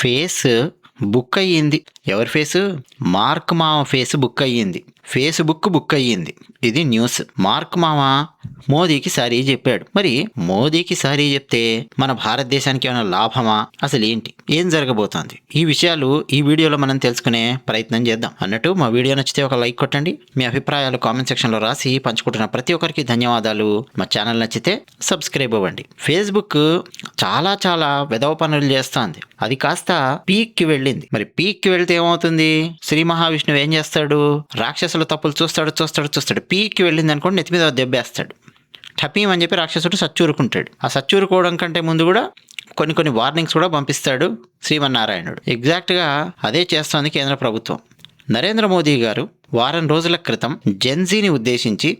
Face book అయ్యింది. ఎవరి face? Mark మామ ఫేస్ బుక్ అయ్యింది. ఫేస్‌బుక్ బుక్ అయ్యింది. ఇది న్యూస్. మార్క్ మామ మోదీకి సారీ చెప్పాడు. మరి మోదీకి సారీ చెప్తే మన భారతదేశానికి ఏమైనా లాభమా? అసలేంటి? ఏం జరగబోతోంది? ఈ విషయాలు ఈ వీడియోలో మనం తెలుసుకునే ప్రయత్నం చేద్దాం. అన్నట్టు మా వీడియో నచ్చితే ఒక లైక్ కొట్టండి. మీ అభిప్రాయాలు కామెంట్ సెక్షన్‌లో రాసి పంచుకుంటున్న ప్రతి ఒక్కరికి ధన్యవాదాలు. మా ఛానల్ నచ్చితే సబ్స్క్రైబ్ అవ్వండి. ఫేస్‌బుక్ చాలా వెధవ పనులు చేస్తోంది. అది కాస్త పీక్‌కి వెళ్ళింది. మరి పీక్‌కి వెళ్తే ఏమవుతుంది? శ్రీ మహావిష్ణువు ఏం చేస్తాడు? రాక్షసుల తప్పులు చూస్తాడు. పీక్‌కి వెళ్ళింది అనుకోండి, నెత్తి మీద దెబ్బేస్తాడు. టపీం అని చెప్పి రాక్షసుడు సచ్చూరుకుంటాడు. ఆ సచ్చూరుకోవడం కంటే ముందు కూడా కొన్ని వార్నింగ్స్ కూడా పంపిస్తాడు శ్రీమన్నారాయణుడు. ఎగ్జాక్ట్గా అదే చేస్తోంది కేంద్ర ప్రభుత్వం. నరేంద్ర మోదీ గారు వారం రోజుల క్రితం జెన్జీని ఉద్దేశించి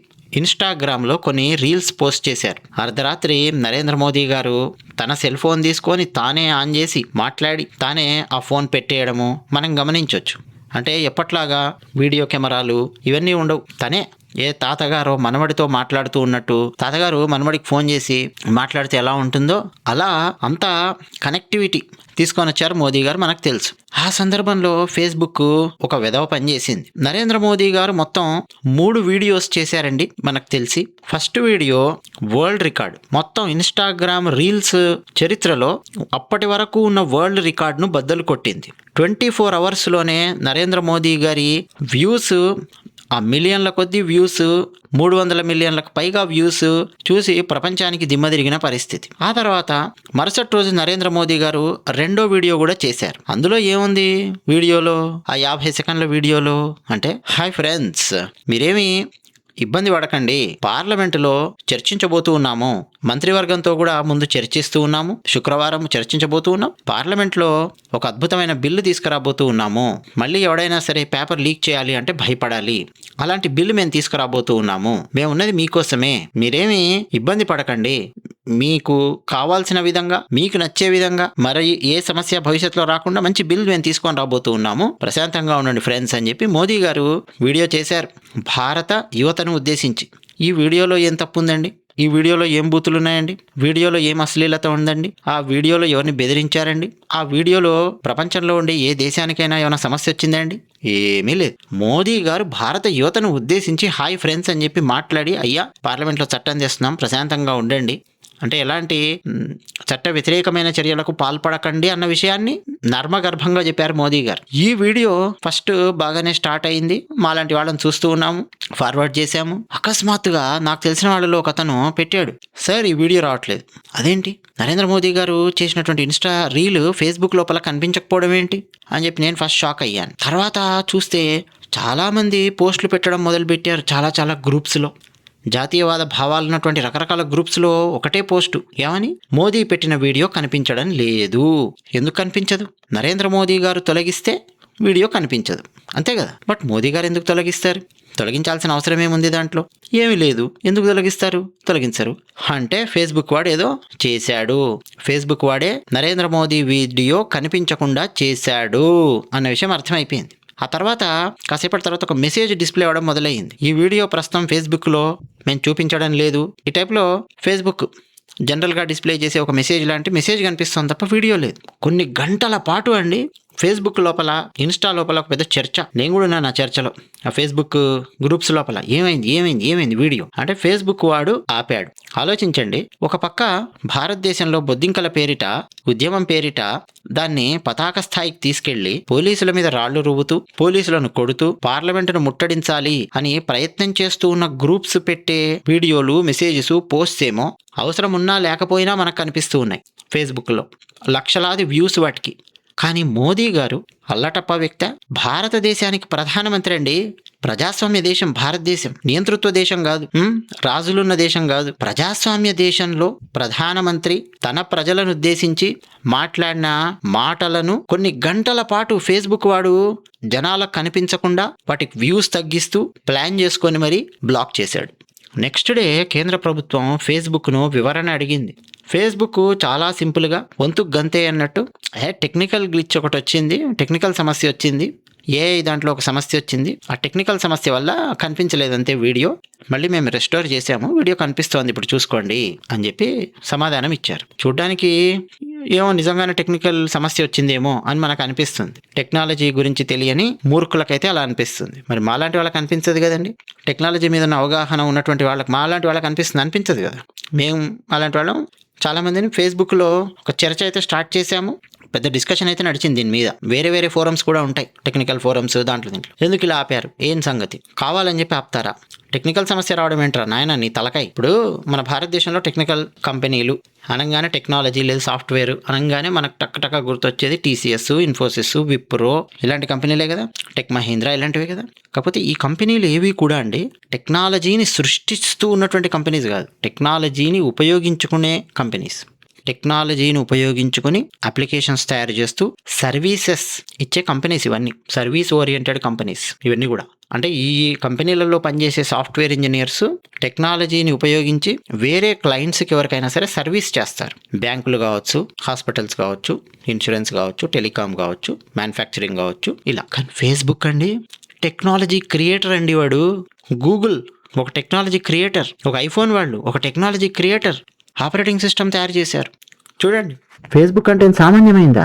ఇన్స్టాగ్రామ్లో కొన్ని రీల్స్ పోస్ట్ చేశారు. అర్ధరాత్రి నరేంద్ర మోదీ గారు తన సెల్ ఫోన్ తీసుకొని తానే ఆన్ చేసి మాట్లాడి తానే ఆ ఫోన్ పెట్టేయడము మనం గమనించవచ్చు. అంటే ఎప్పట్లాగా వీడియో కెమెరాలు ఇవన్నీ ఉండవు. తనే ఏ తాతగారో మనవడితో మాట్లాడుతూ ఉన్నట్టు, తాతగారు మనవడికి ఫోన్ చేసి మాట్లాడితే ఎలా ఉంటుందో అలా అంతా కనెక్టివిటీ తీసుకొని వచ్చారు మోదీ గారు, మనకు తెలుసు. ఆ సందర్భంలో ఫేస్బుక్ ఒక వెధవ పని చేసింది. నరేంద్ర మోదీ గారు మొత్తం 3 వీడియోస్ చేశారండి మనకు తెలిసి. ఫస్ట్ వీడియో వరల్డ్ రికార్డ్, మొత్తం ఇన్స్టాగ్రామ్ రీల్స్ చరిత్రలో అప్పటి వరకు ఉన్న వరల్డ్ రికార్డును బద్దలు కొట్టింది. 24 అవర్స్లోనే నరేంద్ర మోదీ గారి వ్యూస్, ఆ మిలియన్ల కొద్దీ వ్యూస్, 300 మిలియన్లకు పైగా వ్యూస్ చూసి ప్రపంచానికి దిమ్మ తిరిగిన పరిస్థితి. ఆ తర్వాత మరుసటి రోజు నరేంద్ర మోదీ గారు రెండో వీడియో కూడా చేశారు. అందులో ఏముంది వీడియోలో, ఆ 50 సెకండ్ల వీడియోలో అంటే, హాయ్ ఫ్రెండ్స్, మీరేమి ఇబ్బంది పడకండి, పార్లమెంటులో చర్చించబోతూ ఉన్నాము, మంత్రివర్గంతో కూడా ముందు చర్చిస్తూ ఉన్నాము, శుక్రవారం చర్చించబోతూ ఉన్నాం, పార్లమెంట్లో ఒక అద్భుతమైన బిల్లు తీసుకురాబోతూ ఉన్నాము, మళ్ళీ ఎవడైనా సరే పేపర్ లీక్ చేయాలి అంటే భయపడాలి, అలాంటి బిల్లు మేము తీసుకురాబోతూ ఉన్నాము, మేము ఉన్నది మీకోసమే, మీరేమి ఇబ్బంది పడకండి, మీకు కావాల్సిన విధంగా, మీకు నచ్చే విధంగా, మరి ఏ సమస్య భవిష్యత్తులో రాకుండా మంచి బిల్ మేము తీసుకొని రాబోతూ ఉన్నాము, ప్రశాంతంగా ఉండండి ఫ్రెండ్స్ అని చెప్పి మోదీ గారు వీడియో చేశారు భారత యువతను ఉద్దేశించి. ఈ వీడియోలో ఏం తప్పు ఉందండి? ఈ వీడియోలో ఏం బూతులు ఉన్నాయండి? వీడియోలో ఏం అశ్లీలత ఉందండి? ఆ వీడియోలో ఎవరిని బెదిరించారండి? ఆ వీడియోలో ప్రపంచంలో ఉండే ఏ దేశానికైనా ఏమైనా సమస్య వచ్చిందండి? ఏమీ లేదు. మోదీ గారు భారత యువతను ఉద్దేశించి హాయ్ ఫ్రెండ్స్ అని చెప్పి మాట్లాడి, అయ్యా పార్లమెంట్లో చట్టం చేస్తున్నాం, ప్రశాంతంగా ఉండండి అంటే, ఎలాంటి చట్ట వ్యతిరేకమైన చర్యలకు పాల్పడకండి అన్న విషయాన్ని నర్మగర్భంగా చెప్పారు మోదీ గారు. ఈ వీడియో ఫస్ట్ బాగానే స్టార్ట్ అయింది, మాలాంటి వాళ్ళని చూస్తూ ఉన్నాము, ఫార్వర్డ్ చేశాము. అకస్మాత్తుగా నాకు తెలిసిన వాళ్ళలో ఒక అతను పెట్టాడు, సార్ ఈ వీడియో రావట్లేదు. అదేంటి, నరేంద్ర మోదీ గారు చేసినటువంటి ఇన్స్టా రీల్ ఫేస్బుక్ లోపల కనిపించకపోవడం ఏంటి అని చెప్పి నేను ఫస్ట్ షాక్ అయ్యాను. తర్వాత చూస్తే చాలామంది పోస్టులు పెట్టడం మొదలుపెట్టారు. చాలా గ్రూప్స్లో, జాతీయవాద భావాలు ఉన్నటువంటి రకరకాల గ్రూప్స్లో ఒకటే పోస్టు, ఏమని, మోదీ పెట్టిన వీడియో కనిపించడం లేదు. ఎందుకు కనిపించదు? నరేంద్ర మోదీ గారు తొలగిస్తే వీడియో కనిపించదు, అంతే కదా. బట్ మోదీ గారు ఎందుకు తొలగిస్తారు? తొలగించాల్సిన అవసరం ఏముంది దాంట్లో? ఏమీ లేదు. ఎందుకు తొలగిస్తారు? తొలగించరు. అంటే ఫేస్బుక్ వాడు ఏదో చేశాడు, ఫేస్బుక్ వాడే నరేంద్ర మోదీ వీడియో కనిపించకుండా చేశాడు అన్న విషయం అర్థమైపోయింది. ఆ తర్వాత కాసేపటి తర్వాత ఒక మెసేజ్ డిస్ప్లే అవ్వడం మొదలయ్యింది. ఈ వీడియో ప్రస్తుతం ఫేస్బుక్లో మేము చూపించడం లేదు. ఈ టైప్లో ఫేస్బుక్ జనరల్గా డిస్ప్లే చేసే ఒక మెసేజ్ లాంటి మెసేజ్ కనిపిస్తుంది తప్ప వీడియో లేదు. కొన్ని గంటల పాటు అండి ఫేస్బుక్ లోపల, ఇన్స్టా లోపల ఒక పెద్ద చర్చ. నేను కూడా ఉన్నాను ఆ చర్చలో. ఆ ఫేస్బుక్ గ్రూప్స్ లోపల ఏమైంది వీడియో అంటే ఫేస్బుక్ వాడు ఆపాడు. ఆలోచించండి, ఒక పక్క భారతదేశంలో బొద్దింకల పేరిట, ఉద్యమం పేరిట దాన్ని పతాక స్థాయికి తీసుకెళ్లి పోలీసుల మీద రాళ్లు రువ్వుతూ, పోలీసులను కొడుతూ, పార్లమెంటును ముట్టడించాలి అని ప్రయత్నం చేస్తూ ఉన్న గ్రూప్స్ పెట్టే వీడియోలు, మెసేజెస్, పోస్ట్స్ ఏమో అవసరం ఉన్నా లేకపోయినా మనకు కనిపిస్తూ ఉన్నాయి ఫేస్బుక్లో. లక్షలాది వ్యూస్ వాటికి. కానీ మోదీ గారు అల్లటప్ప వ్యక్త, భారతదేశానికి ప్రధానమంత్రి అండి. ప్రజాస్వామ్య దేశం భారతదేశం, నియంతృత్వ దేశం కాదు, రాజులున్న దేశం కాదు. ప్రజాస్వామ్య దేశంలో ప్రధానమంత్రి తన ప్రజలను ఉద్దేశించి మాట్లాడిన మాటలను కొన్ని గంటల పాటు ఫేస్బుక్ వాడు జనాలకు కనిపించకుండా వాటికి వ్యూస్ తగ్గిస్తూ ప్లాన్ చేసుకొని మరీ బ్లాక్ చేశాడు. నెక్స్ట్ డే కేంద్ర ప్రభుత్వం ఫేస్బుక్ను వివరణ అడిగింది. ఫేస్బుక్ చాలా సింపుల్గా వంతు గంతే అన్నట్టు, టెక్నికల్ గ్లిచ్ ఒకటి వచ్చింది, టెక్నికల్ సమస్య వచ్చింది, దాంట్లో ఒక సమస్య వచ్చింది, ఆ టెక్నికల్ సమస్య వల్ల కనిపించలేదు అంతే వీడియో, మళ్ళీ మేము రెస్టోర్ చేసాము, వీడియో కనిపిస్తోంది ఇప్పుడు చూసుకోండి అని చెప్పి సమాధానం ఇచ్చారు. చూడ్డానికి ఏమో నిజంగానే టెక్నికల్ సమస్య వచ్చిందేమో అని మనకు అనిపిస్తుంది. టెక్నాలజీ గురించి తెలియని మూర్ఖులకైతే అలా అనిపిస్తుంది. మరి మాలాంటి వాళ్ళకి అనిపించదు కదండి. టెక్నాలజీ మీద ఉన్న అవగాహన ఉన్నటువంటి వాళ్ళకి, మాలాంటి వాళ్ళకి అనిపించదు కదా. మేము అలాంటి వాళ్ళం చాలామందిని ఫేస్బుక్లో ఒక చర్చ అయితే స్టార్ట్ చేశాము, పెద్ద డిస్కషన్ అయితే నడిచింది దీని మీద. వేరే వేరే ఫోరమ్స్ కూడా ఉంటాయి, టెక్నికల్ ఫోరమ్స్, దీంట్లో ఎందుకు ఇలా ఆపారు, ఏం సంగతి, కావాలని చెప్పి ఆపుతారా? టెక్నికల్ సమస్య రావడం ఏంట్రా నాయన నీ తలకాయ. ఇప్పుడు మన భారతదేశంలో టెక్నికల్ కంపెనీలు అనగానే, టెక్నాలజీ లేదు సాఫ్ట్వేర్ అనగానే మనకు టక్క గుర్తొచ్చేది టీసీఎస్, ఇన్ఫోసిస్, విప్రో ఇలాంటి కంపెనీలే కదా, టెక్ మహీంద్రా ఇలాంటివే కదా. కాకపోతే ఈ కంపెనీలు ఏవి కూడా అండి టెక్నాలజీని సృష్టిస్తూ ఉన్నటువంటి కంపెనీస్ కాదు, టెక్నాలజీని ఉపయోగించుకునే కంపెనీస్. టెక్నాలజీని ఉపయోగించుకొని అప్లికేషన్స్ తయారు చేస్తూ సర్వీసెస్ ఇచ్చే కంపెనీస్ ఇవన్నీ, సర్వీస్ ఓరియంటెడ్ కంపెనీస్ ఇవన్నీ కూడా. అంటే ఈ కంపెనీలలో పనిచేసే సాఫ్ట్వేర్ ఇంజనీర్స్ టెక్నాలజీని ఉపయోగించి వేరే క్లయింట్స్కి ఎవరికైనా సరే సర్వీస్ చేస్తారు. బ్యాంకులు కావచ్చు, హాస్పిటల్స్ కావచ్చు, ఇన్సూరెన్స్ కావచ్చు, టెలికాం కావచ్చు, మ్యానుఫ్యాక్చరింగ్ కావచ్చు, ఇలా. కానీ ఫేస్బుక్ అండి టెక్నాలజీ క్రియేటర్ అండి. వాడు గూగుల్ ఒక టెక్నాలజీ క్రియేటర్, ఒక ఐఫోన్ వాళ్ళు ఒక టెక్నాలజీ క్రియేటర్, ఆపరేటింగ్ సిస్టమ్ తయారు చేశారు. చూడండి, ఫేస్బుక్ అంటే సామాన్యమైందా?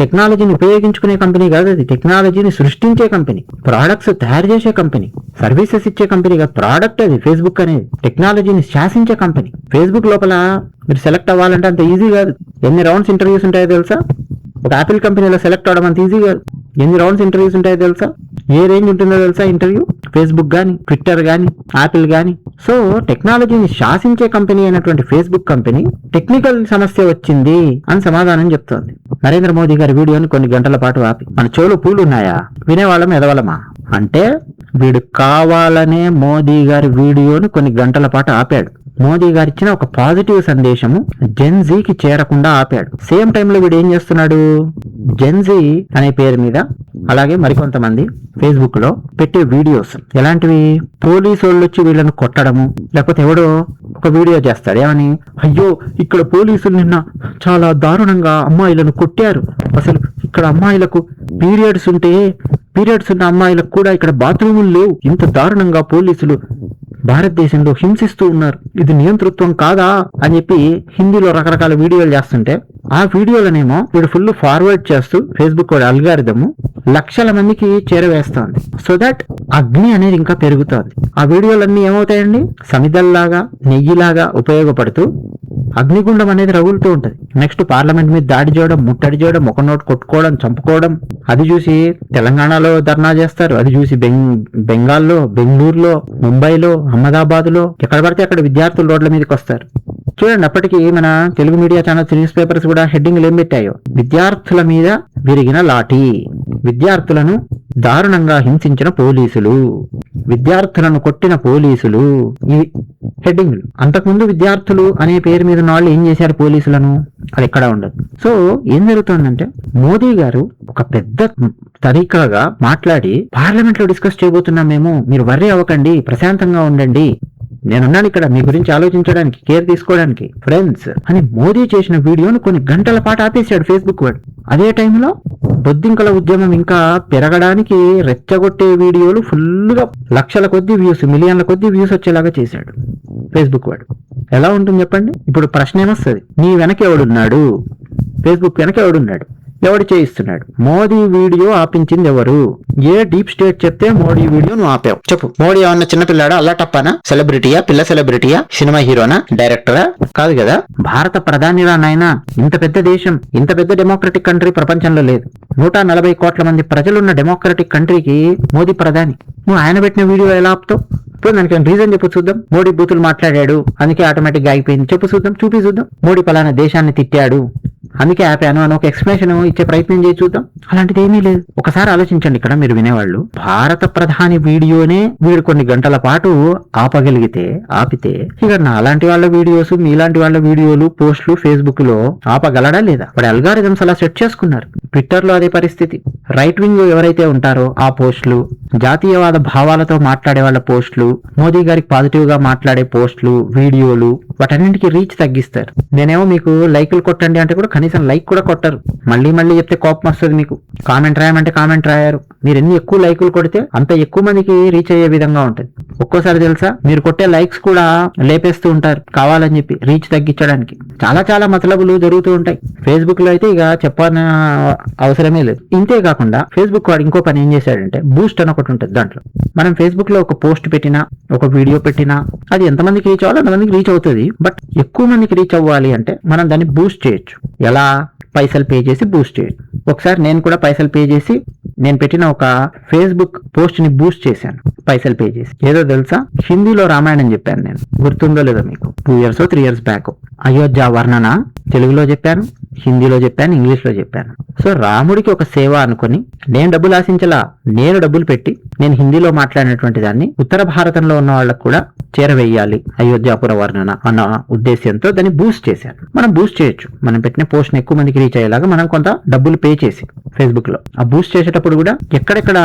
టెక్నాలజీని ఉపయోగించుకునే కంపెనీ కాదు అది, టెక్నాలజీని సృష్టించే కంపెనీ, ప్రోడక్ట్స్ తయారు చేసే కంపెనీ, సర్వీసెస్ ఇచ్చే కంపెనీ కాదు, ప్రోడక్ట్ అది. ఫేస్బుక్ అనేది టెక్నాలజీని శాసించే కంపెనీ. ఫేస్బుక్ లోపల మీరు సెలెక్ట్ అవ్వాలంటే అంత ఈజీ కాదు. ఎన్ని రౌండ్స్ ఇంటర్వ్యూస్ ఉంటాయో తెలుసా? ఒక యాపిల్ కంపెనీలో సెలెక్ట్ అవడం అంత ఈజీ కాదు. ఎన్ని రౌండ్స్ ఇంటర్వ్యూస్ ఉంటాయో తెలుసా? ఏ రేంజ్ ఉంటుందో తెలుసా ఇంటర్వ్యూ? ఫేస్బుక్ కానీ, ట్విట్టర్ కానీ, యాపిల్ కానీ. సో టెక్నాలజీని శాసించే కంపెనీ అయినటువంటి ఫేస్బుక్ కంపెనీ టెక్నికల్ సమస్య వచ్చింది అని సమాధానం చెప్తోంది. నరేంద్ర మోదీ గారి వీడియోని కొన్ని గంటల పాటు ఆపి, మన చెవులు పూలు ఉన్నాయా, వినేవాళ్ళం ఎదవలమా అంటే, వీడు కావాలనే మోదీ గారి వీడియోని కొన్ని గంటల పాటు ఆపాడు. మోదీ గారు ఇచ్చిన ఒక పాజిటివ్ సందేశము జెన్జీకి చేరకుండా ఆపాడు. సేమ్ టైంలో వీడు ఏం చేస్తున్నాడు, జెన్జీ అనే పేరు మీద అలాగే మరికొంతమంది ఫేస్బుక్ లో పెట్టే వీడియోస్ ఎలాంటివి, పోలీసు వాళ్ళు వచ్చి వీళ్ళని కొట్టడము, లేకపోతే ఎవడో ఒక వీడియో చేస్తాడు ఏమని, అయ్యో ఇక్కడ పోలీసులు నిన్న చాలా దారుణంగా అమ్మాయిలను కొట్టారు, అసలు ఇక్కడ అమ్మాయిలకు పీరియడ్స్ ఉన్న అమ్మాయిలకు కూడా ఇక్కడ బాత్రూములు లేవు, ఇంత దారుణంగా పోలీసులు భారతదేశంలో హింసిస్తూ ఉన్నారు, ఇది నియంతృత్వం కాదా అని చెప్పి హిందీలో రకరకాల వీడియోలు చేస్తుంటే, ఆ వీడియోలనేమో వీడు ఫుల్ ఫార్వర్డ్ చేస్తూ ఫేస్బుక్ వాడి అల్గారిథము లక్షల మందికి చేరవేస్తోంది. సో దట్ అగ్ని అనేది ఇంకా పెరుగుతోంది. ఆ వీడియోలన్నీ ఏమవుతాయండి, సమిదల్లాగా నెయ్యిలాగా ఉపయోగపడుతూ అగ్నిగుండం అనేది రగులుతూ ఉంటది. నెక్స్ట్ పార్లమెంట్ మీద దాడి చేయడం, ముట్టడి చేయడం, ఒక నోటు కొట్టుకోవడం, చంపుకోవడం. అది చూసి తెలంగాణలో ధర్నా చేస్తారు, అది చూసి బెంగాల్లో, బెంగళూరులో, ముంబైలో, అహ్మదాబాద్ లో, ఎక్కడ పడితే అక్కడ విద్యార్థులు రోడ్ల మీదకి వస్తారు. చూడండి, అప్పటికి మన Telugu media channels, news papers కూడా హెడ్డింగ్లు ఏం పెట్టాయో, విద్యార్థుల మీద విరిగిన లాఠీ, విద్యార్థులను దారుణంగా హింసించిన పోలీసులు, విద్యార్థులను కొట్టిన పోలీసులు, ఇవి హెడ్డింగ్లు. అంతకుముందు విద్యార్థులు అనే పేరు మీద ఉన్న వాళ్ళు ఏం చేశారు పోలీసులను, అది ఎక్కడ ఉండదు. సో ఏం జరుగుతుందంటే, మోదీ గారు ఒక పెద్ద తరీకాగా మాట్లాడి పార్లమెంట్ లో డిస్కస్ చేయబోతున్నాం మేము, మీరు వర్రీ అవ్వకండి, ప్రశాంతంగా ఉండండి, నేనున్నాను ఇక్కడ మీ గురించి ఆలోచించడానికి, కేర్ తీసుకోవడానికి ఫ్రెండ్స్ అని మోదీ చేసిన వీడియోను కొన్ని గంటల పాటు ఆపేశాడు ఫేస్బుక్ వాడు. అదే టైంలో బొద్దింకల ఉద్యమం ఇంకా పెరగడానికి రెచ్చగొట్టే వీడియోలు ఫుల్గా లక్షల కొద్ది వ్యూస్, మిలియన్ల కొద్ది వ్యూస్ వచ్చేలాగా చేశాడు ఫేస్బుక్ వాడు. ఎలా ఉంటుంది చెప్పండి? ఇప్పుడు ప్రశ్న ఏమొస్తుంది, నీ వెనక ఎవడున్నాడు, ఫేస్బుక్ వెనక ఎవడున్నాడు, ఎవడు చేయిస్తున్నాడు? మోదీ వీడియో ఆపించింది ఎవరు? ఏ డీప్ స్టేట్ చెప్తే మోడీ వీడియో నువ్వు ఆపావు? చెప్పు. మోడీ ఏమన్నా చిన్నపిల్లాడా, అల్లా టప్పానా, సెలబ్రిటీయా, పిల్ల సెలబ్రిటీయా, సినిమా హీరోనా, డైరెక్టరా? కాదు కదా. భారత ప్రధానిరా నాయనా. ఇంత పెద్ద దేశం, ఇంత పెద్ద డెమోక్రటిక్ కంట్రీ ప్రపంచంలో లేదు. 140 కోట్ల మంది ప్రజలున్న డెమోక్రటిక్ కంట్రీకి మోదీ ప్రధాని. నువ్వు ఆయన పెట్టిన వీడియో ఎలా ఆపుతావు? ఇప్పుడు దానికి రీజన్ చెప్పు చూద్దాం. మోడీ బూతులు మాట్లాడాడు అందుకే ఆటోమేటిక్ గా అయిపోయింది చెప్పు చూద్దాం, చూపి చూద్దాం. మోడీ పలానా దేశాన్ని తిట్టాడు అందుకే ఆపాను అని ఒక ఎక్స్ప్లెనేషన్ ఇచ్చే ప్రయత్నం చేసి చూద్దాం. అలాంటిది ఏమీ లేదు. ఒకసారి ఆలోచించండి, ఇక్కడ మీరు వినేవాళ్ళు, భారత ప్రధాని వీడియోనే వీడు కొన్ని గంటల పాటు ఆపితే ఇక నా అలాంటి వాళ్ళ వీడియోస్, మీలాంటి వాళ్ళ వీడియోలు, పోస్టులు ఫేస్బుక్ లో ఆపగలడా లేదా? వాడి అల్గారిథమ్స్ అలా సెట్ చేసుకున్నారు. ట్విట్టర్ లో అదే పరిస్థితి. రైట్ వింగ్ ఎవరైతే ఉంటారో ఆ పోస్టులు, జాతీయవాద భావాలతో మాట్లాడే వాళ్ళ పోస్టులు, మోదీ గారికి పాజిటివ్ గా మాట్లాడే పోస్టులు, వీడియోలు, వాటన్నింటికి రీచ్ తగ్గిస్తారు. నేనేమో మీకు లైకులు కొట్టండి అంటే కూడా కనీసం లైక్ కూడా కొట్టరు. మళ్ళీ మళ్ళీ చెప్తే కోపం వస్తుంది మీకు. కామెంట్ రాయమంటే కామెంట్ రాయారు. మీరు ఎన్ని ఎక్కువ లైకులు కొడితే అంత ఎక్కువ మందికి రీచ్ అయ్యే విధంగా ఉంటుంది. ఒక్కోసారి తెలుసా, మీరు కొట్టే లైక్స్ కూడా లేపేస్తూ ఉంటారు కావాలని చెప్పి రీచ్ తగ్గించడానికి. చాలా చాలా మతలబులు జరుగుతూ ఉంటాయి ఫేస్బుక్ లో అయితే, ఇక చెప్పని అవసరమే లేదు. ఇంతే కాకుండా ఫేస్బుక్ వాడు ఇంకో పని ఏం చేశాడంటే, బూస్ట్ అని ఒకటి ఉంటుంది. దాంట్లో మనం ఫేస్బుక్ లో ఒక పోస్ట్ పెట్టినా, ఒక వీడియో పెట్టినా, అది ఎంతమందికి రీచ్ అవ్వాలో అంతమందికి రీచ్ అవుతుంది. బట్ ఎక్కువ మందికి రీచ్ అవ్వాలి అంటే మనం దాన్ని బూస్ట్ చేయొచ్చు. ఎలా? పైసలు పే చేసి బూస్ట్ చేయొచ్చు. ఒకసారి నేను కూడా పైసలు పే చేసి నేను పెట్టిన ఒక ఫేస్బుక్ పోస్ట్ ని బూస్ట్ చేశాను పైసలు పే చేసి. ఏదో తెలుసా, హిందీలో రామాయణం చెప్పాను నేను. గుర్తుందో లేదో మీకు, 2 years 3 years బ్యాక్. అయోధ్య వర్ణన తెలుగులో చెప్పాను, హిందీలో చెప్పాను, ఇంగ్లీష్ లో చెప్పాను. సో రాముడికి ఒక సేవ అనుకుని నేను డబ్బులు ఆశించలా, నేను డబ్బులు పెట్టి నేను హిందీలో మాట్లాడినటువంటి దాన్ని ఉత్తర భారతంలో ఉన్న వాళ్ళకు కూడా చేరవేయాలి అయోధ్యాపుర వర్ణన అన్న ఉద్దేశంతో దాన్ని బూస్ట్ చేశాను. మనం బూస్ట్ చేయొచ్చు. మనం పెట్టిన పోస్ట్ ని ఎక్కువ మందికి రీచ్ అయ్యేలాగా మనం కొంత డబ్బులు పే చేసి ఫేస్బుక్ లో ఆ బూస్ట్ చేసేటప్పుడు కూడా ఎక్కడెక్కడ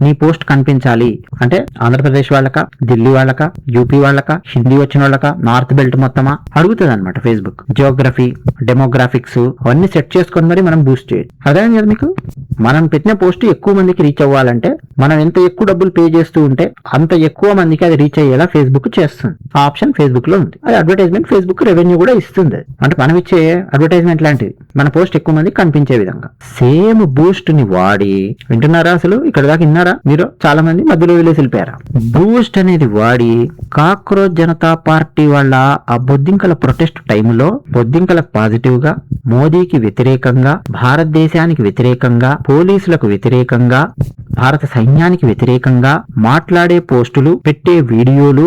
నీ పోస్ట్ కనిపించాలి అంటే, ఆంధ్రప్రదేశ్ వాళ్ళక, ఢిల్లీ వాళ్ళక, యూపీ వాళ్ళక, హిందీ వచ్చిన వాళ్ళక, నార్త్ బెల్ట్ మొత్తమా అడుగుతుంది అనమాట ఫేస్బుక్. జియోగ్రఫీ, డెమోగ్రాఫిక్స్ అవన్నీ సెట్ చేసుకొని మరి మనం బూస్ట్ చేయొచ్చు. అర్థమైంది కదా మీకు? మనం పెట్టిన పోస్ట్ ఎక్కువ మందికి రీచ్ అవ్వాలంటే మనం ఎంత ఎక్కువ డబ్బులు పే చేస్తూ ఉంటే అంత ఎక్కువ మందికి అది రీచ్ అయ్యేలా ఫేస్బుక్ చేస్తుంది. ఆ ఆప్షన్ ఫేస్బుక్ లో ఉంది. అది అడ్వర్టైజ్మెంట్ ఫేస్బుక్ రెవెన్యూ కూడా ఇస్తుంది. అంటే మనం ఇచ్చే అడ్వర్టైజ్మెంట్ లాంటిది, మన పోస్ట్ ఎక్కువ మందికి కనిపించే విధంగా. సేమ్ బూస్ట్ ని వాడి, వింటున్నారా అసలు? ఇక్కడ దాకా విన్నారా మీరు? చాలా మంది మధ్యలో వెళ్ళేసి వెళ్ళిపోయారా? బూస్ట్ అనేది వాడి కాక్రోచ్ జనతా పార్టీ వాళ్ళ ఆ బొద్దింకల ప్రొటెస్ట్ టైంలో బొద్దింకలకు పాజిటివ్ గా, మోదీకి వ్యతిరేకంగా, భారతదేశానికి వ్యతిరేకంగా, పోలీసులకు వ్యతిరేకంగా, భారత సైన్యానికి వ్యతిరేకంగా మాట్లాడే పోస్టులు, పెట్టే వీడియోలు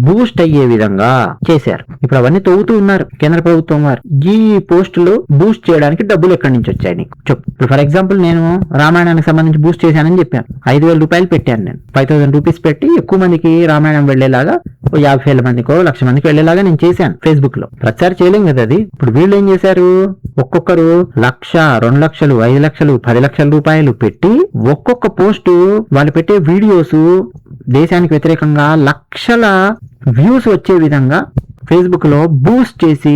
బూస్ట్ అయ్యే విధంగా చేశారు. ఇప్పుడు అవన్నీ తవ్వుతూ ఉన్నారు కేంద్ర ప్రభుత్వం వారు. ఈ పోస్టులు బూస్ట్ చేయడానికి డబ్బులు ఎక్కడి నుంచి వచ్చాయి నీకు చెప్పు. ఇప్పుడు ఫర్ ఎగ్జాంపుల్ నేను రామాయణానికి సంబంధించి బూస్ట్ చేశానని చెప్పాను. 5,000 రూపాయలు పెట్టాను నేను. 5,000 రూపీస్ పెట్టి ఎక్కువ మందికి రామాయణం వెళ్లేలాగా, 50,000 మందికో 1,00,000 మందికి వెళ్లేలాగా నేను చేశాను ఫేస్బుక్ లో. ప్రచారం చేయలేం కదా అది. ఇప్పుడు వీళ్ళు ఏం చేశారు, ఒక్కొక్కరు 1,00,000, 2,00,000, 5,00,000, 10,00,000 రూపాయలు పెట్టి ఒక్కొక్క పోస్టు, వాళ్ళు పెట్టే వీడియోస్ దేశానికి వ్యతిరేకంగా లక్షల వ్యూస్ వచ్చే విధంగా ఫేస్బుక్ లో బూస్ట్ చేసి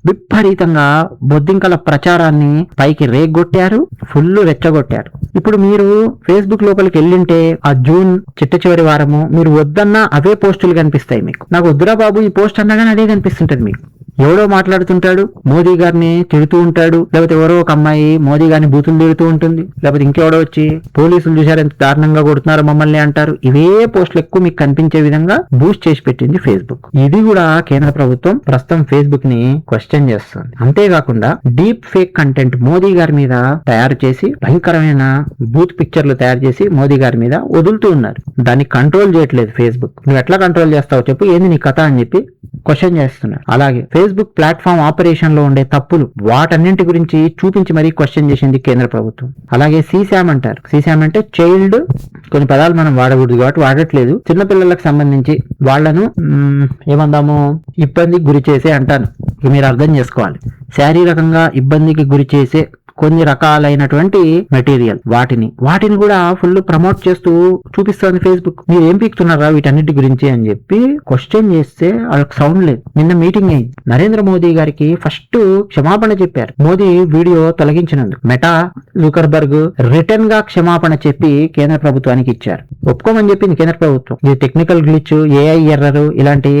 విపరీతంగా బొద్దింకల ప్రచారాన్ని పైకి రేగొట్టారు, ఫుల్ రెచ్చగొట్టారు. ఇప్పుడు మీరు ఫేస్బుక్ లోపలికి వెళ్ళింటే ఆ జూన్ చిట్ట చివరి వారము మీరు వద్దన్నా అవే పోస్టులు కనిపిస్తాయి మీకు. నాకు వద్దురా బాబు ఈ పోస్ట్ అన్నా కానీ అదే కనిపిస్తుంటది మీకు. ఎవడో మాట్లాడుతుంటాడు, మోదీ గారిని తిడుతూ ఉంటాడు, లేకపోతే ఎవరో ఒక అమ్మాయి మోదీ గారిని బూతులు తిడుతూ ఉంటుంది, లేకపోతే ఇంకెవడో వచ్చి పోలీసులు చూశారు ఎంత దారుణంగా కొడుతున్నారు మమ్మల్ని అంటారు. ఇవే పోస్టులు ఎక్కువ మీకు కనిపించే విధంగా బూస్ట్ చేసి పెట్టింది ఫేస్బుక్. ఇది కూడా కేంద్ర ప్రభుత్వం ప్రస్తుతం ఫేస్బుక్ ని క్వశ్చన్ చేస్తుంది. అంతేకాకుండా డీప్ ఫేక్ కంటెంట్ మోదీ గారి మీద తయారు చేసి, భయంకరమైన బూత్ పిక్చర్లు తయారు చేసి మోదీ గారి మీద వదులుతూ ఉన్నారు. దాన్ని కంట్రోల్ చేయట్లేదు ఫేస్బుక్. నువ్వు ఎట్లా కంట్రోల్ చేస్తావు చెప్పు, ఏంది నీ కథ అని చెప్పి క్వశ్చన్ చేస్తున్నారు. అలాగే ఫేస్బుక్ ప్లాట్ఫామ్ ఆపరేషన్ లో ఉండే తప్పులు, వాటన్నింటి గురించి చూపించి మరీ క్వశ్చన్ చేసింది కేంద్ర ప్రభుత్వం. అలాగే సీశామ్ అంటారు. సీశామ్ అంటే చైల్డ్, కొన్ని పదాలు మనం వాడకూడదు కాబట్టి వాడట్లేదు. చిన్నపిల్లలకు సంబంధించి వాళ్లను ఏమందాము, ఇబ్బందికి గురి చేసే అంటాను. మీరు అర్థం చేసుకోవాలి. శారీరకంగా ఇబ్బందికి గురి చేసే కొన్ని రకాలైనటువంటి మెటీరియల్, వాటిని కూడా ఫుల్ ప్రమోట్ చేస్తూ చూపిస్తుంది ఫేస్బుక్. మీరు ఏం పీకుతున్నారా వీటన్నిటి గురించి అని చెప్పి క్వశ్చన్ చేస్తే వాళ్ళకి సౌండ్ లేదు. నిన్న మీటింగ్ అయింది. నరేంద్ర మోదీ గారికి ఫస్ట్ క్షమాపణ చెప్పారు మోదీ వీడియో తొలగించినందుకు. మెటా, జుకర్బర్గ్ రిటర్న్ గా క్షమాపణ చెప్పి కేంద్ర ప్రభుత్వానికి ఇచ్చారు. ఒప్పుకోమని చెప్పింది కేంద్ర ప్రభుత్వం. ఇది టెక్నికల్ గ్లిచ్, ఏఐ ఎర్రర్, ఇలాంటి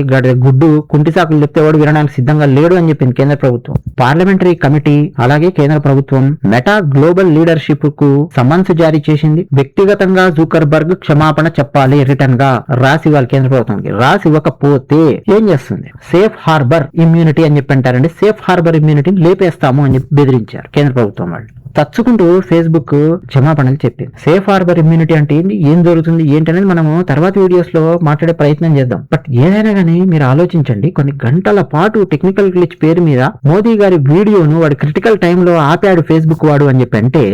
గుడ్డు కుంటి సాకులు చెప్తే వాడు వినడానికి సిద్ధంగా లేడు అని చెప్పింది కేంద్ర ప్రభుత్వం. పార్లమెంటరీ కమిటీ అలాగే కేంద్ర ప్రభుత్వం మెటా గ్లోబల్ లీడర్షిప్ కు సమన్స్ జారీ చేసింది. వ్యక్తిగతంగా జూకర్బర్గ్ క్షమాపణ చెప్పాలి రిటర్న్ గా రాసి ఇవ్వాలి కేంద్ర ప్రభుత్వానికి. రాసి ఇవ్వకపోతే ఏం చేస్తుంది, సేఫ్ హార్బర్ ఇమ్యూనిటీ అని చెప్పి అంటారండి. సేఫ్ హార్బర్ ఇమ్యూనిటీని లేపేస్తాము అని చెప్పి బెదిరించారు కేంద్ర ప్రభుత్వం వాళ్ళు. తచ్చుకుంటూ ఫేస్బుక్ క్షమాపణలు చెప్పింది. సేఫ్ హార్బర్ ఇమ్యూనిటీ అంటే ఏంటి, ఏం జరుగుతుంది ఏంటనేది మనము తర్వాత వీడియోస్ లో మాట్లాడే ప్రయత్నం చేద్దాం. బట్ ఏదైనా కానీ మీరు ఆలోచించండి, కొన్ని గంటల పాటు టెక్నికల్ గ్లిచ్ పేరు మీద మోదీ గారి వీడియోను వాడు క్రిటికల్ టైంలో ఆపాడు ఫేస్బుక్ వాడు అని చెప్పి అంటే,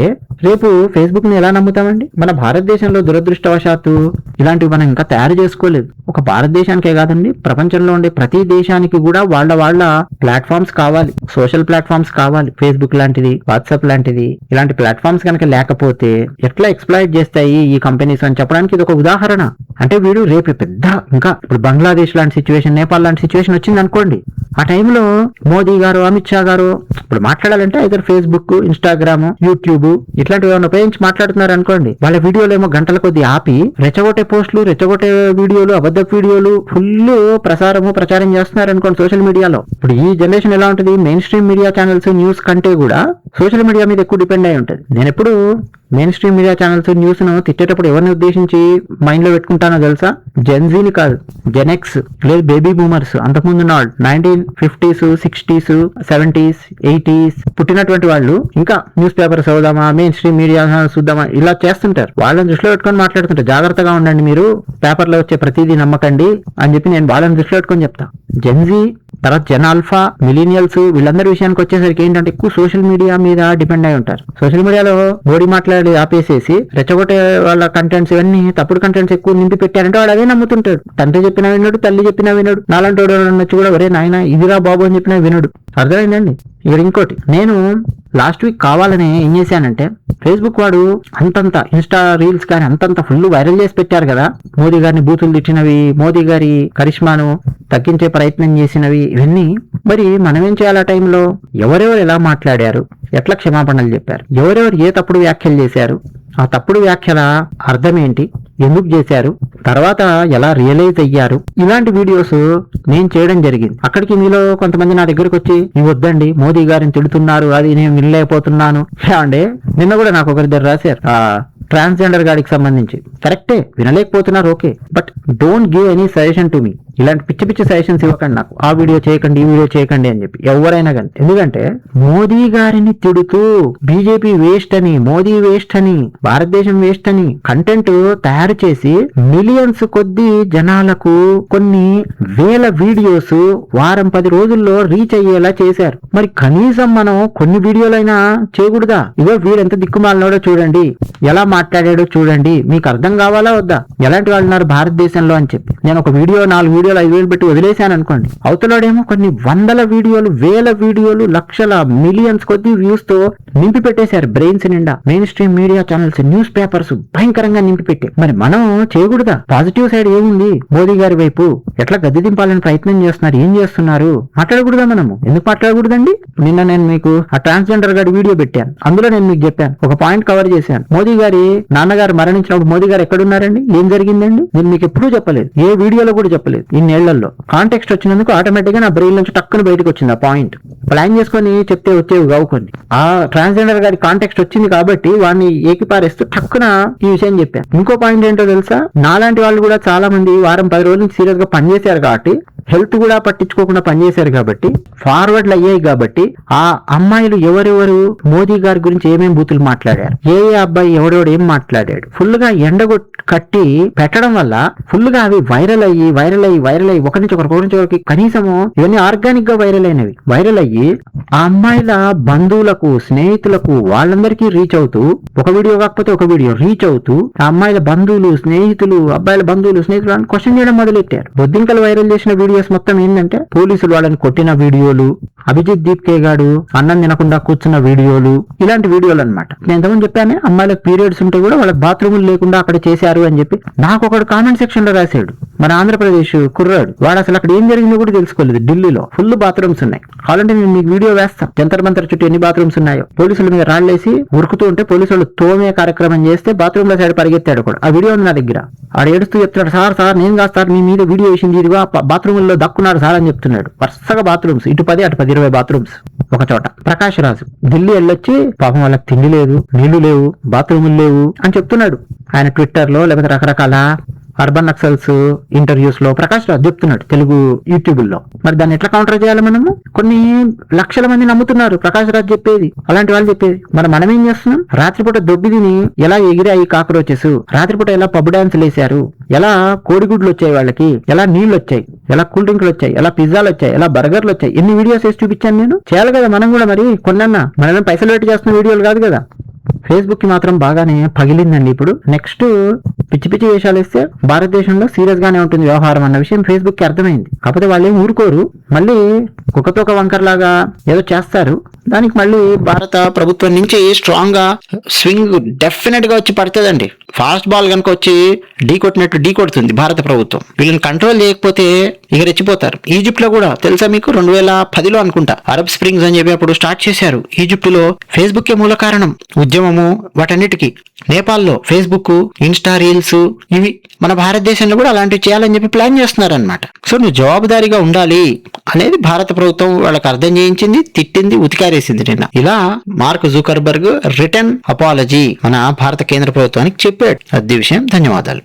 రేపు ఫేస్బుక్ ని ఎలా నమ్ముతామండి? మన భారతదేశంలో దురదృష్టవశాత్తు ఇలాంటివి మనం ఇంకా తయారు చేసుకోలేదు. ఒక భారతదేశానికే కాదండి, ప్రపంచంలో ఉండే ప్రతి దేశానికి కూడా వాళ్ళ ప్లాట్ఫామ్స్ కావాలి, సోషల్ ప్లాట్ఫామ్స్ కావాలి. ఫేస్బుక్ లాంటిది, వాట్సాప్ లాంటిది, ఇలాంటి ప్లాట్ఫామ్స్ కనుక లేకపోతే ఎట్లా ఎక్స్ప్లాయిట్ చేస్తాయి ఈ కంపెనీస్ అని చెప్పడానికి ఇది ఒక ఉదాహరణ. అంటే వీడు రేపు పెద్ద ఇంకా ఇప్పుడు బంగ్లాదేశ్ లాంటి సిచ్యువేషన్, నేపాల్ లాంటి సిచ్యువేషన్ వచ్చింది అనుకోండి, ఆ టైంలో మోదీ గారు, అమిత్ షా గారు ఇప్పుడు మాట్లాడాలంటే అయితే ఫేస్బుక్, ఇన్స్టాగ్రామ్, యూట్యూబ్ ఇట్లాంటివి ఏమైనా ఉపయోగించి మాట్లాడుతున్నారు అనుకోండి, వాళ్ళ వీడియోలు ఏమో గంటల కొద్ది ఆపి రెచ్చగొట్టే పోస్టులు, రెచ్చగొట్టే వీడియోలు, అబద్ధ వీడియోలు ఫుల్ ప్రచారం చేస్తున్నారు అనుకోండి సోషల్ మీడియాలో. ఇప్పుడు ఈ జనరేషన్ ఎలా ఉంటుంది, main stream media channels news కంటే కూడా సోషల్ మీడియా మీద ఎక్కువ డిపెండ్ అయి ఉంటుంది. నేను ఎప్పుడు main stream media channels news ను తిట్టేటప్పుడు ఎవరిని ఉద్దేశించి మైండ్ లో పెట్టుకుంటానో తెలుసా? జెన్జీని కాదు, జెనెక్స్ లేదు బేబీ బూమర్స్, అంతకుముందు 1950s, 60s, 70s, 80s పుట్టినటువంటి వాళ్ళు ఇంకా న్యూస్ పేపర్ చదువుదామా, మెయిన్ స్ట్రీమ్ మీడియా చూద్దామా ఇలా చేస్తుంటారు. వాళ్ళని దృష్టిలో పెట్టుకొని మాట్లాడుతుంటారు. జాగ్రత్తగా ఉండండి మీరు, పేపర్లో వచ్చే ప్రతిదీ నమ్మకండి అని చెప్పి నేను వాళ్ళని దృష్టిలో పెట్టుకొని చెప్తా. జెన్జీ తర్వాత జెన్ ఆల్ఫా, మిలీనియల్స్ వీళ్ళందరి విషయానికి వచ్చేసరికి ఏంటంటే ఎక్కువ సోషల్ మీడియా మీద డిపెండ్ అయి ఉంటారు. సోషల్ మీడియాలో మోడీ మాట్లాడి ఆపేసేసి రెచ్చగొట్టే వాళ్ళ కంటెంట్స్ ఇవన్నీ తప్పుడు కంటెంట్స్ ఎక్కువ నింపి పెట్టారంటే వాడు అవే నమ్ముతుంటాడు. తండ్రి చెప్పినా వినడు, తల్లి చెప్పినా వినడు, నాలంటోడు వచ్చి కూడా ఒరే నాయన ఇదిరా బాబు అని చెప్పినా వినడు. అర్థమైందండి. ఇక్కడ ఇంకోటి, నేను లాస్ట్ వీక్ కావాలని ఏం చేశానంటే, ఫేస్బుక్ వాడు అంతంత ఇన్స్టా రీల్స్ కానీ అంతంత ఫుల్ వైరల్ చేసి పెట్టారు కదా, మోదీ గారిని బూతులు తిట్టినవి, మోదీ గారి కరిష్మాను తగ్గించే ప్రయత్నం చేసినవి, ఇవన్నీ. మరి మనం ఏం చేయాలి ఆ టైంలో? ఎవరెవరు ఎలా మాట్లాడారు, ఎట్లా క్షమాపణలు చెప్పారు, ఎవరెవరు ఏ తప్పుడు వ్యాఖ్యలు చేశారు, ఆ తప్పుడు వ్యాఖ్యల అర్థం ఏంటి, ఎందుకు చేశారు, తర్వాత ఎలా రియలైజ్ అయ్యారు, ఇలాంటి వీడియోస్ నేను చేయడం జరిగింది. అక్కడికి మీలో కొంతమంది నా దగ్గరకు వచ్చి ఇవి వద్దండి మోదీ గారిని తిడుతున్నారు, అది నేను వినలేకపోతున్నాను అంటే, నిన్న కూడా నాకు ఒకరిద్దరు రాశారు ట్రాన్స్జెండర్ గాడికి సంబంధించి. కరెక్టే, వినలేకపోతున్నారు, okay, but don't give any suggestion to me. ఇలాంటి పిచ్చి పిచ్చి సజెషన్స్ ఇవ్వకండి నాకు, ఆ వీడియో చేయకండి, ఈ వీడియో చేయకండి అని చెప్పి ఎవరైనా కానీ. ఎందుకంటే మోదీ గారిని తిడుతూ బీజేపీ వేస్ట్ అని, మోదీ వేస్ట్ అని, భారతదేశం వేస్ట్ అని కంటెంట్ తయారు చేసి మిలియన్స్ కొద్ది జనాలకు కొన్ని వేల వీడియోస్ వారం 10 రోజుల్లో రీచ్ అయ్యేలా చేశారు. మరి కనీసం మనం కొన్ని వీడియోలైనా చేయకూడదా? ఇదో వీడెంత దిక్కుమాలినోడో చూడండి, ఎలా మాట్లాడాడో చూడండి, మీకు అర్థం కావాలా వద్దా, ఎలాంటి వాళ్ళు ఉన్నారు భారతదేశంలో అని చెప్పి. నేను ఒక వీడియో 4 వీడియోలు 5,000 పెట్టి వదిలేశాను అనుకోండి, అవతలాడేమో కొన్ని వందల వీడియోలు, వేల వీడియోలు, లక్షల మిలియన్స్ కొద్ది వ్యూస్ తో నింపి పెట్టేశారు బ్రెయిన్స్ నిండా. Main stream media channels, news papers భయంకరంగా నింపి పెట్టే. మరి మనం చేయకూడదా? పాజిటివ్ సైడ్ ఏముంది? మోదీ గారి వైపు ఎట్లా గద్దె దింపాలని ప్రయత్నం చేస్తున్నారు, ఏం చేస్తున్నారు, మాట్లాడకూడదా మనము? ఎందుకు మాట్లాడకూడదండి? నిన్న నేను మీకు ఆ ట్రాన్స్జెండర్ గారి వీడియో పెట్టాను, అందులో నేను మీకు చెప్పాను, ఒక పాయింట్ కవర్ చేశాను. మోదీ గారి నాన్నగారు మరణించినప్పుడు మోదీ గారు ఎక్కడున్నారండి, ఏం జరిగిందండి, నేను మీకు ఎప్పుడూ చెప్పలేదు, ఏ వీడియోలో కూడా చెప్పలేదు. ఇన్నేళ్లలో కాంటెక్స్ట్ వచ్చినందుకు ఆటోమేటిక్ గా నా బ్రెయిన్ నుంచి టక్కున బయటకు వచ్చింది ఆ పాయింట్. ప్లాన్ చేసుకొని చెప్తే వచ్చేవి కావు కొన్ని. ఆ ట్రాన్స్జెండర్ గారి కాంటెక్స్ట్ వచ్చింది కాబట్టి వాడిని ఏకిపారేస్తూ టక్కున ఈ విషయం చెప్పాను. ఇంకో పాయింట్ ఏంటో తెలుసా, నాలాంటి వాళ్ళు కూడా చాలా మంది వారం 10 రోజుల నుంచి సీరియస్ గా పనిచేశారు కాబట్టి, హెల్త్ కూడా పట్టించుకోకుండా పనిచేశారు కాబట్టి, ఫార్వర్డ్లు అయ్యాయి కాబట్టి, ఆ అమ్మాయిలు ఎవరెవరు మోదీ గారి గురించి ఏమేం బూతులు మాట్లాడారు, ఏ అబ్బాయి ఎవడెవడు ఏం మాట్లాడాడు, ఫుల్ గా కట్టి పెట్టడం వల్ల ఫుల్ గా అవి వైరల్ అయ్యి ఒకరి నుంచి ఒకరికి కనీసము ఇవన్నీ ఆర్గానిక్ గా వైరల్ అయ్యి ఆ అమ్మాయిల బంధువులకు, స్నేహితులకు, వాళ్ళందరికీ రీచ్ అవుతూ, ఒక వీడియో కాకపోతే ఒక వీడియో రీచ్ అవుతూ ఆ అమ్మాయిల బంధువులు, స్నేహితులు, అబ్బాయిల బంధువులు, స్నేహితులు అని క్వశ్చన్ చేయడం మొదలెట్టారు. బొద్దింకలు వైరల్ చేసిన వీడియోస్ మొత్తం ఏంటంటే పోలీసులు వాళ్ళని కొట్టిన వీడియోలు, అభిజిత్ దీప్కే గాడు అన్నం తినకుండా కూర్చున్న వీడియోలు, ఇలాంటి వీడియోలు అనమాట. నేను ఎంతమంది చెప్పానే, అమ్మాయిలకు పీరియడ్స్ ఉంటే కూడా వాళ్ళకి బాత్రూములు లేకుండా అక్కడ చేశారు అని చెప్పి నాకు ఒకడు కామెంట్ సెక్షన్ లో రాశాడు. మన ఆంధ్రప్రదేశ్ కుర్రాడు, వాడు అసలు అక్కడ ఏం జరిగిందో కూడా తెలుసుకోలేదు. ఢిల్లీలో ఫుల్ బాత్రూమ్స్ ఉన్నాయి, కావాలంటే నేను మీకు వీడియో వేస్తాను, జంతర్ మంతర్ చుట్టూ ఎన్ని బాత్రూమ్స్ ఉన్నాయో. పోలీసుల మీద రాళ్లేసి ఉరుకుతూ ఉంటే పోలీసులు తోమే కార్యక్రమం చేస్తే బాత్రూమ్ లో సైడ్ పరిగెత్తాడు కూడా. ఆ వీడియో ఉంది నా దగ్గర. ఆడ ఏడుస్తూ చెప్తున్నాడు, సార్ నేను కాదు సార్, మీ మీద వీడియో వేసింది, ఇదిగా బాత్రూమ్ లో దక్కున్నాడు సార్ అని చెప్తున్నాడు. వరుసగా బాత్రూమ్స్, ఇటు 10 అటు 10, 20 బాత్రూమ్స్ ఒక చోట. ప్రకాష్ రాజు ఢిల్లీ వెళ్ళొచ్చి పాపం వాళ్ళకి తిండి లేదు, నీళ్లు లేవు, బాత్రూములు లేవు అని చెప్తున్నాడు. ఆయన ట్విట్టర్ లో లేకపోతే రకరకాల అర్బన్ నక్సల్స్ ఇంటర్వ్యూస్ లో ప్రకాష్ రాజ్ చెప్తున్నాడు, తెలుగు యూట్యూబ్ లో. మరి దాన్ని ఎట్లా కౌంటర్ చేయాలి మనము? కొన్ని లక్షల మంది నమ్ముతున్నారు ప్రకాష్ రాజ్ చెప్పేది, అలాంటి వాళ్ళు చెప్పేది. మరి మనం ఏం చేస్తున్నాం? రాత్రిపూట దొబ్బి తిని ఎలా ఎగిరాయి కాక్రోచెస్, రాత్రిపూట ఎలా పబ్ డాన్సులు వేశారు, ఎలా కోడిగుడ్లు వచ్చాయి వాళ్ళకి, ఎలా నీళ్లు వచ్చాయి, ఎలా కూల్ డ్రింక్లు వచ్చాయి, ఎలా పిజ్జాలు వచ్చాయి, ఎలా బర్గర్లు వచ్చాయి, ఎన్ని వీడియోస్ వేసి చూపించాను నేను. చేయాలి కదా మనం కూడా. మరి కొన్నా మనం పైసలు పెట్టి చేస్తున్న వీడియోలు కాదు కదా. ఫేస్బుక్ కి మాత్రం బాగానే పగిలిందండి. ఇప్పుడు నెక్స్ట్ పిచ్చి పిచ్చి వేషాలు వేస్తే భారతదేశంలో సీరియస్ గానే ఉంటుంది వ్యవహారం అన్న విషయం ఫేస్బుక్ కి అర్థమైంది. కాకపోతే వాళ్ళు ఏం ఊరుకోరు, మళ్ళీ కుక్కతోక వంకర్ లాగా ఏదో చేస్తారు. దానికి మళ్ళీ భారత ప్రభుత్వం నుంచి స్ట్రాంగ్ గా స్వింగ్ డెఫినెట్ గా వచ్చి పడుతుందండి. ఫాస్ట్ బాల్ కనుక వచ్చి ఢీ కొట్టినట్టు ఢీ కొడుతుంది భారత ప్రభుత్వం. వీళ్ళని కంట్రోల్ చేయకపోతే ఇక రెచ్చిపోతారు. ఈజిప్ట్ లో కూడా తెలుసా మీకు, 2010లో అనుకుంటా అరబ్ స్ప్రింగ్స్ అని చెప్పి అప్పుడు స్టార్ట్ చేశారు. ఈజిప్ట్ లో ఫేస్బుక్ మూల కారణం, ఉద్యమము వాటన్నిటికీ. నేపాల్లో ఫేస్బుక్, ఇన్స్టా రీల్స్, ఇవి మన భారతదేశంలో కూడా అలాంటివి చేయాలని చెప్పి ప్లాన్ చేస్తున్నారు అనమాట. సో నువ్వు జవాబుదారీగా ఉండాలి అనేది భారత ప్రభుత్వం వాళ్ళకి అర్థం చేయించింది, తిట్టింది, ఉతికారేసింది నిన్న. ఇలా మార్క్ జుకర్బర్గ్ రిటర్న్ అపాలజీ మన భారత కేంద్ర ప్రభుత్వానికి చెప్పాడు. అది విషయం. ధన్యవాదాలు.